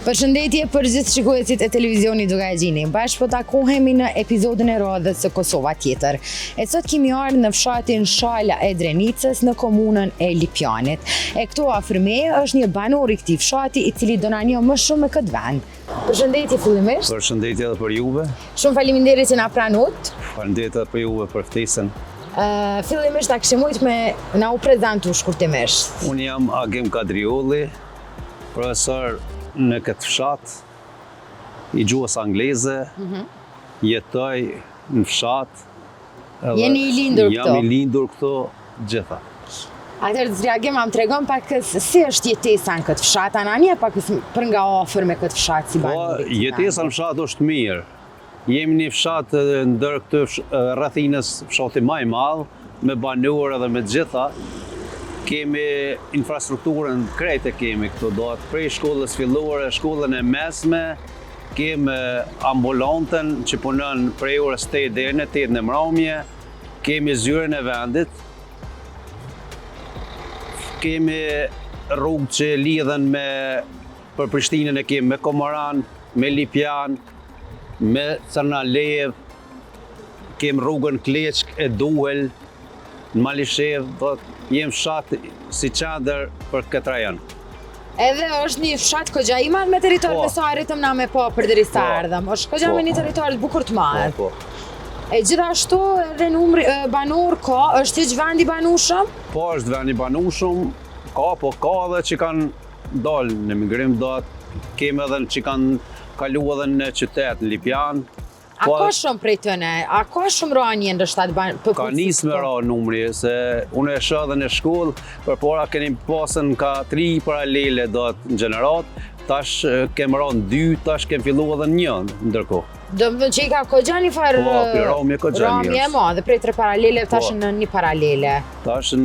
Përshëndetje për gjithë shikuesit e televizionit duke e gjini. Bashkë po takohemi në epizodin e radhës së Kosova tjetër. E sot kemi ardhur në fshatin Shala e Drenicës në komunën e Lipjanit. E këtu afër meje është një banor i këtij fshati i cili do na njoh më shumë me këtë vend. Përshëndetje fillimisht. Përshëndetje edhe për juve. Shumë faleminderit që na pranut. Faleminderit edhe për juve për ftesën. Fillimisht ta kishim mujt me na u prezantu shkurtimisht. Unë jam Agim Kadriolli, profesor në këtë fshat, i gjuhës angleze, jetoj në fshat. Jeni i lindur këto? Jam i lindur këto gjitha. Atëherë Zriagim, më tregon pak si është jetesa në këtë fshat, ananje pak për nga afër me këtë fshat si banor. Po, jetesa në fshat është mirë. Jemi një fshat ndër këtë rrethinës fshati më i madh, me banor edhe me gjitha. Kemi infrastrukturën krejt e kemi këtu, do atë prej shkollës filluare, shkollën e mesme, kemi ambulantën që punon prej orës 8 deri në 8 në mramje, kemi zyrën e vendit, kemi rrugë që lidhen për Prishtinën e kemi me Komoran, me Lipjan, me Cërnalev, kemi rrugën Kleçk e Duhel, në Malishev, jem fshat si qendër për këtë rajon. Edhe është një fshat kogja i madh me territor me sa arritëm na me pa përderisa ardhëm. Është kogja me një territor të bukur të madh. Po. E gjithashtu edhe numri banor ka, është hiç vend i banueshëm? Po, është vend i banueshëm, ka edhe që kanë dalë në migrim, kemi edhe që kanë kalu edhe në qytet, në Lipjan. A ka shumë prej tëne? A ka shumë ranje ndërsa të Ka nisë me ra numri, se unë e shoh edhe në shkollë, përpara keni pasën ka 3 paralele në gjenerat, tash kem ra 2, tash kem fillu edhe 1 ndërkohë. Do më thënë që i ka kogja një farë ramje e madhe, prej 3 paralele, tash në 1 paralele. Tash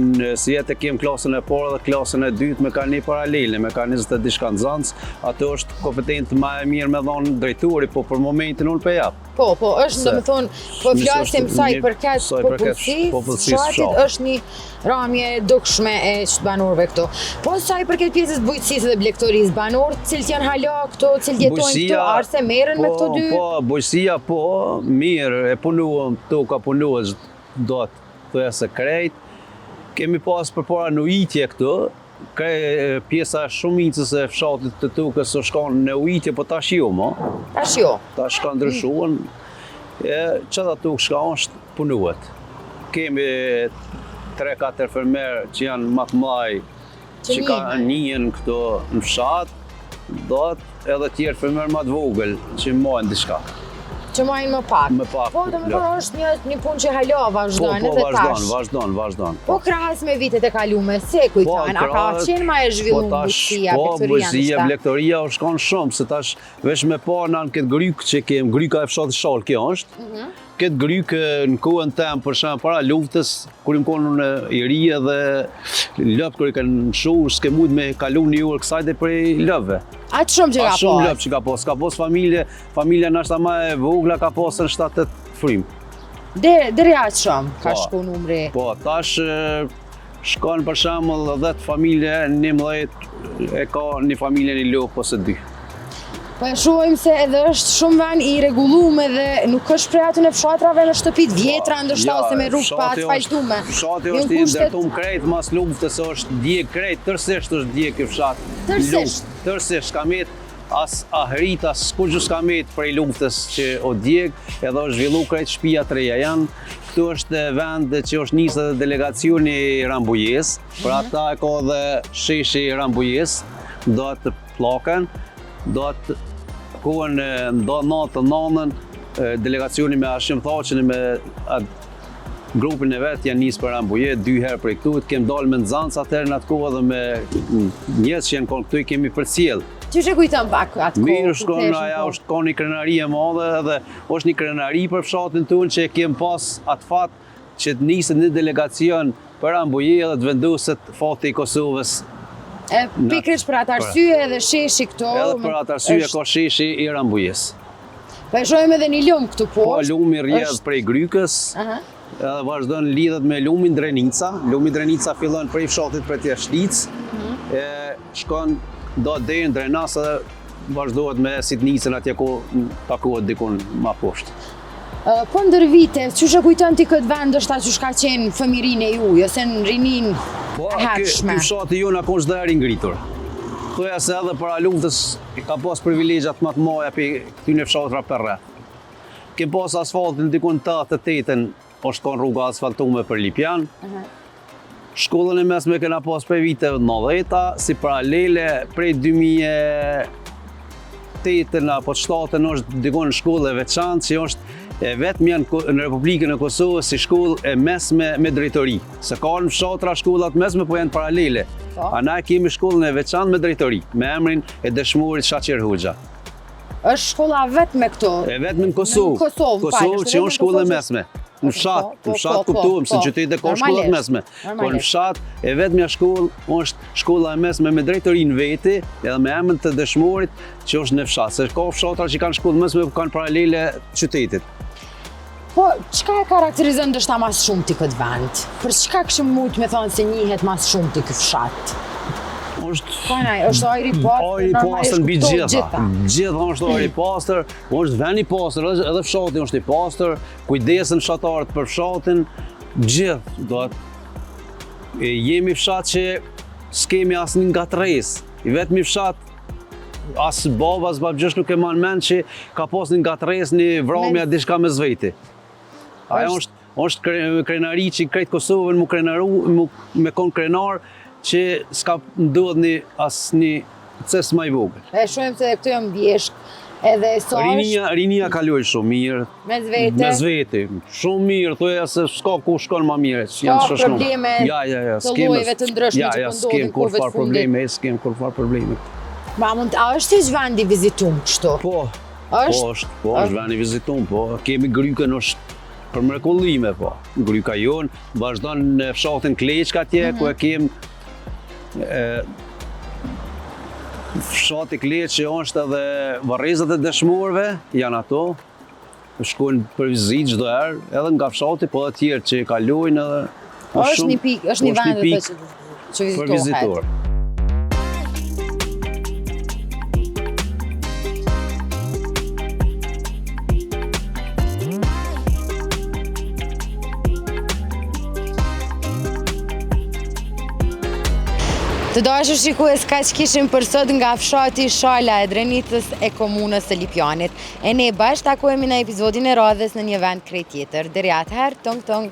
si jetë kem klasën e parë dhe klasën e dytë me ka 1 paralele, me ka 20 diçka nxënës, atë është kompetent më e mirë me dhonë drejtori, po për momentin unë për japë. Po, është do më thonë, po flasim sa i përket popullsisë, fshatit është një ramje dukshme e qëtë banorëve këtu. Po sa i përket pjesës bujqësisë dhe blektorisë, banorët cilët janë hala këtu, cilët jetojnë këtu, arse merren me këto dy? Po, bujqësia po, mirë, e punuam këtu, ka punuar do të thoya se krejt. Kemi pas përpara në ujitje këtu, pjesa shumicës e fshatit të tukës së shkon në ujitje, po tash jo, mo. Tash jo? Tash ka ndryshuar, që da tukë shka është punuet. Kemi 3-4 fermerë që janë më të mëdhej, që ka njën këto në fshat, edhe tjerë fermerë më të vogël, që mojnë diçka. Që mojnë më pak. Po, do më thonë është një punë që hala vazhdojnë edhe tash. Vazhdojnë. Po, krahas me vitet e kalume, se kujtojnë, a ka qenë ma e zhvilluar bujqësia, bujqësia, blektoria është kanë shumë, se tash veç me pa në këtë grykë që kemë, gryka e fshatit Shall, kjo është. Këtë grykë në kohën temë, për shembull para luftës, kur im konë në i ri edhe lëp kur i kanë shurë, s'ke mujt me kalu një orë kësaj dhe prej lëpëve. Atë shumë që ka pas? Shumë lëpë që ka pas. Ka pas familja nashta më e vogla ka pas në 7-8 frymë. Deri aq shumë ka shku numri? Po, tash shkon për shembull 10 familje, 11 e ka një familje një lopë ose 2. Po e shohim se edhe është shumë vend i rregulluar dhe nuk është prej aty në fshatrave në shtëpitë vjetra ndoshta ose me rrugë pa asfaltuar. Fshati është i ndërtuar krejt mas luftës, është djeg krejt, tërësisht është djeg ky fshat. Tërësisht ka met as ahrit as kush ka met prej luftës që o djeg, edhe është zhvilluar krejt shtëpia të reja janë. Këtu është vend që është nisë edhe delegacioni Rambujes, për ata e ka edhe sheshi Rambujes, do të pllakën. Do të kohën do 9-9 delegacioni me Hashim Thaqin me grupin e vetë janë nisë për Rambuje 2 herë për këtu, kem dalë me nxënës atëherë në atë kohë dhe me njerëz që janë konë këtu i kemi përcjell. Që që kujton pak atë kohë? Mirë shkon, aja është ka një krenari e madhe dhe është një krenari për fshatin tonë që kem pas atë fat që të nisë një delegacion për Rambuje dhe të vendoset fati i Kosovës. Pikërisht për atë arsye edhe sheshi këto. Edhe për atë arsye ka sheshi i Rambujes. Po e shohim edhe një lum këtu poshtë. Po, lumi rrjedh prej Grykës. Edhe vazhdon lidhet me lumin Drenica. Lumi Drenica fillon prej fshatit për Tjashtic. Shkon do deri në Drenas edhe vazhdohet me Sitnicën atje ku takohet dikun ma poshtë. Po ndër vite, që shë kujton ti këtë vend është ta që shka qenë fëmirin e juj, ose në rinin hershme? Ky fshati ju në konë çdo herë i ngritur. Thoja se edhe para luftës ka pas privilegjat më të mëdha për këtyre fshatra për rreth. Ke pas asfaltin dikun 88-ën, është konë rruga asfaltume për Lipjan. Shkollën e mesme kena pas për viteve 90-ta, si paralele prej 2008-ën apo 7-ën është dikon shkollë e veçantë që është vetëm janë në Republikën e Kosovës si shkollë e mesme me drejtori. Se ka në fshatra shkollat mesme, po janë paralele. A na kemi shkollën e veçantë me drejtori, me emrin e dëshmurit Shaqir Hoxha. Është shkolla vetëm me këto? E vetëm në Kosovë. Kosovë që është shkollë e mesme. Në fshat kuptuam se qytetet ka shkollat mesme. Po në fshat e vetmja shkollë është shkolla e mesme me drejtorinë veti, edhe me emrin të dëshmurit që është në fshat. Se ka fshatra që kanë shkollë mesme, kanë paralele qytetit. Po, çka e karakterizon ndoshta mas shumë ti këtë vend? Për çka kishim mujt me thonë se njihet mas shumë ti ky fshat? Është ajri pastër mbi gjitha. Gjitha është ajri pastër, është vend i pastër, edhe fshati është i pastër, kujdesen fshatarët për fshatin, gjithë do të jemi fshat që s'kemi asnjë ngatresë. I vetmi fshat as baba as babgjësh nuk e man mend që ka pas një ngatresë, një vramja diçka me zveti. Ajo është krenari që krejt Kosovën me kon krenar që s'ka ndodhni asnjë ces më i vogël. E shohim se këtu janë bjeshk, edhe sa rinia kaloi shumë mirë. Me zvete. Shumë mirë, thoya se s'ka ku shkon më mirë. Janë probleme. Të llojeve të ndryshme që po ndodhin kur far probleme, s'kem kur far probleme. A është hiç vend i vizitum kështu? Po. Është vend i vizitum, po. Kemi Grykën është për mrekullime, po. Gryka jon vazhdon në fshatin Kleçka atje ku e kem fshati Kleçi është edhe varrezat e dëshmorëve, janë ato. Shkojnë për vizitë çdo herë, edhe nga fshati, po edhe tjerë që kalojnë edhe. Është një pikë, është një vend që vizitohet. Të dashur shikues, kaq kishim për sot nga fshati Shala e Drenicës e komunës së Lipjanit. E ne bashkë takohemi në episodin e radhës në një vend krejt tjetër. Deri atëherë, tong tong.